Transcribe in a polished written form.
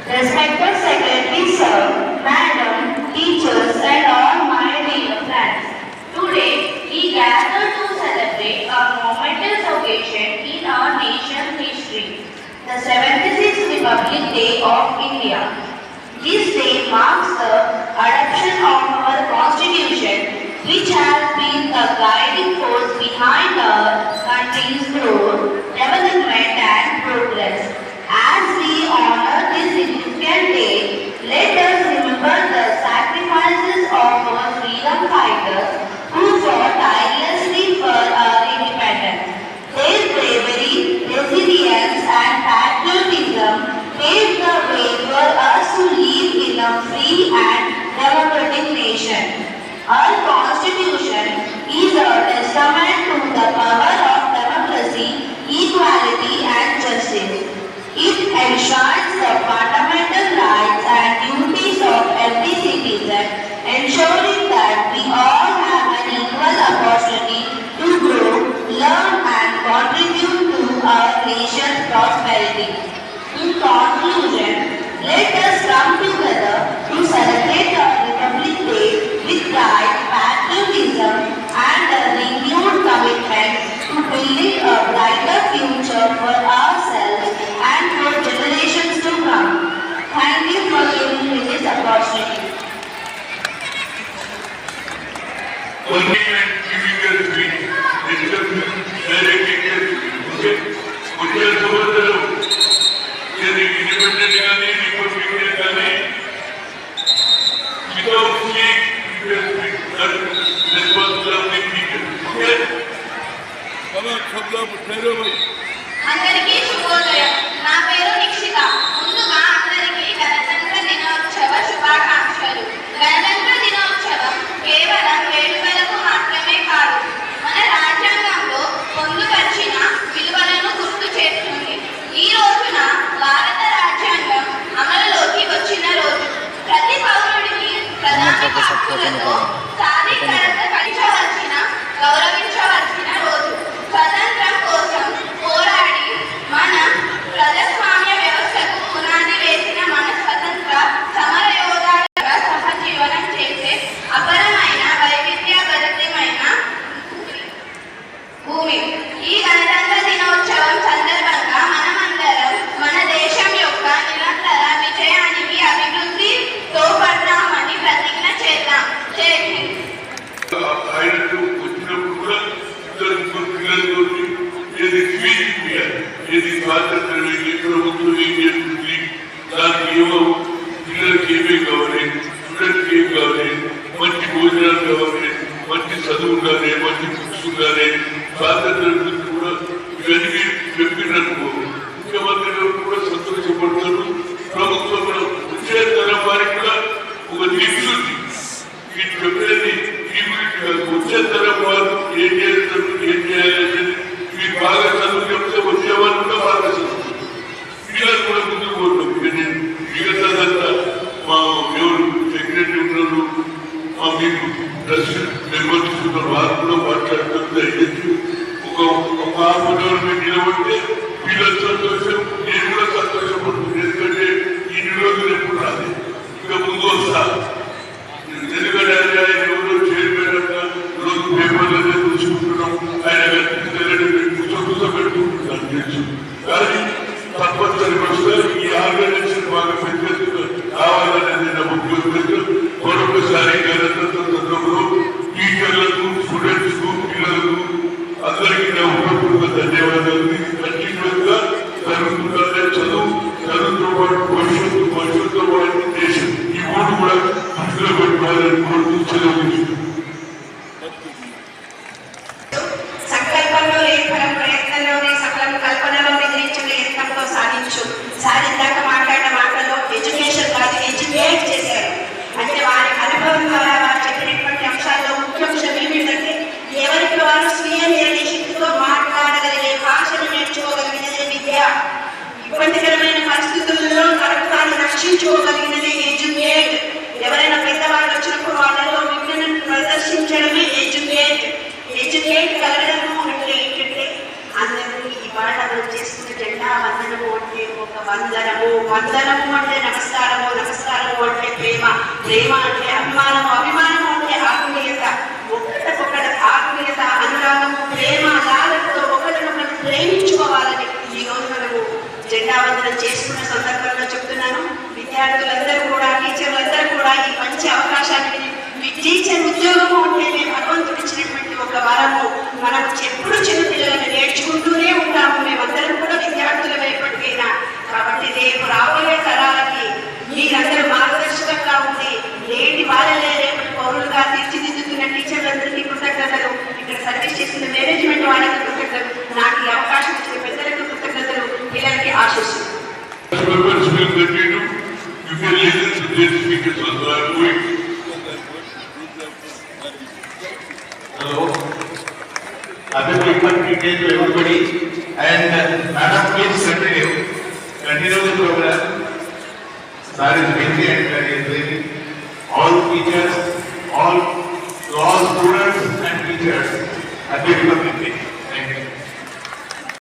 Respected Secretary Sir, Madam, teachers and all my dear friends. Today we gather to celebrate a momentous occasion in our nation's history, the 76th Republic Day of India. This day marks the adoption of our Constitution, which has been the guiding force behind our country's growth, development and progress. As we honor this significant day, let us remember the sacrifices of our freedom fighters who fought tirelessly for our independence. Their bravery, resilience and patriotism paved the way for us to live in a free and democratic nation. Our Constitution is a testament to the power of democracy, equality and justice. It enshrines the fundamental rights and duties of every citizen, ensuring that we all have an equal opportunity to grow, learn and contribute to our nation's prosperity. In conclusion, let us come together to celebrate our Republic Day with pride, patriotism and a renewed commitment to building a brighter future for ourselves and for generations to come. Thank you for giving me this opportunity. అందరికీ శుభోదయం. నా పేరు నిక్షిత. ముందుగా అందరికీ గణతంత్ర దినోత్సవ శుభాకాంక్షలు. గణతంత్ర దినోత్సవం కేవలం వేడుకలకు మాత్రమే కాదు, మన రాజ్యాంగంలో పొందుపరిచిన విలువలను గుర్తు చేస్తుంది. ఈ రోజున భారత రాజ్యాంగం అమలులోకి వచ్చిన రోజు. ప్రతి పౌరుడికి ప్రధాన హక్కులతో సాధికారత కలిగించవలసిన, గౌరవించవలసిన రోజు. స్వతంత్రం కోసం పోరాడి మన ప్రజాస్వామ్య వ్యవస్థకు పునాది వేసిన మన స్వతంత్ర సమరయోధాలుగా సహజీవనం చేసే అపరమైన వైవిధ్యభరితమైన భూమి. ఈ గణతంత్ర దినోత్సవం సందర్భంగా మనమందరం మన దేశం యొక్క నిరంతర విజయానికి అభివృద్ధి తోడ్పడతామని ప్రతిజ్ఞ చేద్దాం. జై హింద్. ఏది స్వాతంత్రం ఏంటి, ప్రభుత్వం ఏం చేస్తుంది, దానికి ఏమో పిల్లలకి ఏమేమి కావాలి, స్టూడెంట్కి ఏం కావాలి, మంచి భోజనాలు కావాలి, మంచి చదువు కానీ, మంచి బుక్స్ కానీ, స్వాతంత్రం గురించి కూడా ఇవన్నీ చెప్పినట్టు ముఖ్యమంత్రి గారు కూడా సంతోషపడతారు. ప్రభుత్వం కూడా వచ్చే తరం వారికి కూడా ఒక లిస్ట్ ఉంది. వీటి చెప్పేది వచ్చే తరం వారు ఏం చేస్తారు, ఏం చేయాలి, మీరు బాగా చదువు చెప్తే వచ్చేవాళ్ళు కూడా బాగా చదువుతారు. పిల్లలు కూడా ముందుకు పోతాం. మిగతాదంతా మా ఎవరు సెక్రటరీ ఉన్నారు, మా మీకు ప్రెసిడెంట్ మెంబర్స్ ఉన్నారు, వారు కూడా మాట్లాడుతుంది. ఒక హాఫ్ అన్ అవర్ మీరు నిలబడితే పిల్లలు సంతోషం, నేను కూడా సంతోషపడుతుంది. ఎందుకంటే ఇన్ని రోజులు ఎప్పుడు రాదు, ఇంకా ముందు వస్తా. ఎందుకంటే ఆయన ఎవరో చైర్మన్ రోజు పేపర్లలో చూసుకుంటున్నాం, ఆయన కూర్చోబెట్టుకుంటున్నాను తెలుసు. కానీ తప్పనిసరి వస్తారు. ఈ ఆర్గనైజేషన్ బాగా పెద్దగా కావాలనేది నా ఉద్యోగం. మరొకసారి గణతంత్ర సందర్భంలో టీచర్లకు, స్టూడెంట్స్ కు, పిల్లలకు అందరికీ నా ఉపయోగ ధన్యవాదాలు. కంటిన్యూస్ గా జరుగుతుందంటే చదువుతో పాటు భవిష్యత్తుతో పాటు దేశం, ఈ మూడు కూడా దృష్టిలో పెట్టుకోవాలని కోరుతూ సెలవు. సాధించాక మాట్లాడిన మాటల్లో ఎడ్యుకేషన్ కాదు, ఎడ్యుకేట్ చేశారు. అంటే వారి అనుభవం ద్వారా వారు చెప్పినటువంటి అంశాల్లో ముఖ్య అంశం ఏమిటంటే ఎవరికి వారు స్వీయ నిర్దేశంతో మాట్లాడగలిగే భాషను నేర్చుకోగలిగినదే విద్య. ఇబ్బందికరమైన పరిస్థితుల్లో తరపుతాన్ని రక్షించుకోగలిగినదే ఎడ్యుకేట్. ఎవరైనా పెద్దవాళ్ళు వచ్చినప్పుడు వాళ్ళలో విజ్ఞానాన్ని ప్రదర్శించడమే ఎడ్యుకేట్. ఎడ్యుకేట్ కలగడము అంటే ఏంటంటే అందరూ ఈ పాఠాలు చేసుకునే జెండా వందనము అంటే ఒక వందనము. వందనము అంటే నమస్కారము, నమస్కారము అంటే ప్రేమ, ప్రేమ అంటే అభిమానము, అభిమానము అంటే ఆత్మీయత, ఒకరికొకరి ఆత్మీయత, అనురాగము, ప్రేమ, లాలతో ఒకరినొకరు ప్రేమించుకోవాలని ఈ రోజు మనము జెండా వందనం చేసుకున్న సందర్భంలో చెప్తున్నాను. విద్యార్థులందరూ కూడా, టీచర్లందరూ కూడా ఈ మంచి అవకాశాన్ని, టీచర్ ఉద్యోగము ఉంటేనే భగవంతుడు ఇచ్చినటువంటి ఒక వరము. మనం ఎప్పుడు చిన్న పిల్లలను నేర్చుకుంటూనే ఉంటాము. మేమందరం కూడా విద్యార్థులం ఎప్పటికైనా. కాబట్టి రేపు రాబోయే తరాలకి మీరందరూ మార్గదర్శకంగా ఉండి నేటి వాళ్ళే రేపటి పౌరులుగా తీర్చిదిద్దుతున్న టీచర్లందరికీ కృతజ్ఞతలు, ఇక్కడ సర్వీస్ చేసిన మేనేజ్మెంట్ వాళ్ళకి కృతజ్ఞతలు, నాకు ఈ అవకాశం ఇచ్చిన పెద్దలకు కృతజ్ఞతలు, పిల్లలకి ఆశీస్సులు. Hello. Happy Republic Day to everybody. And Madam, please continue the program. Sir is busy and is training all teachers, all students and teachers. Happy Republic Day.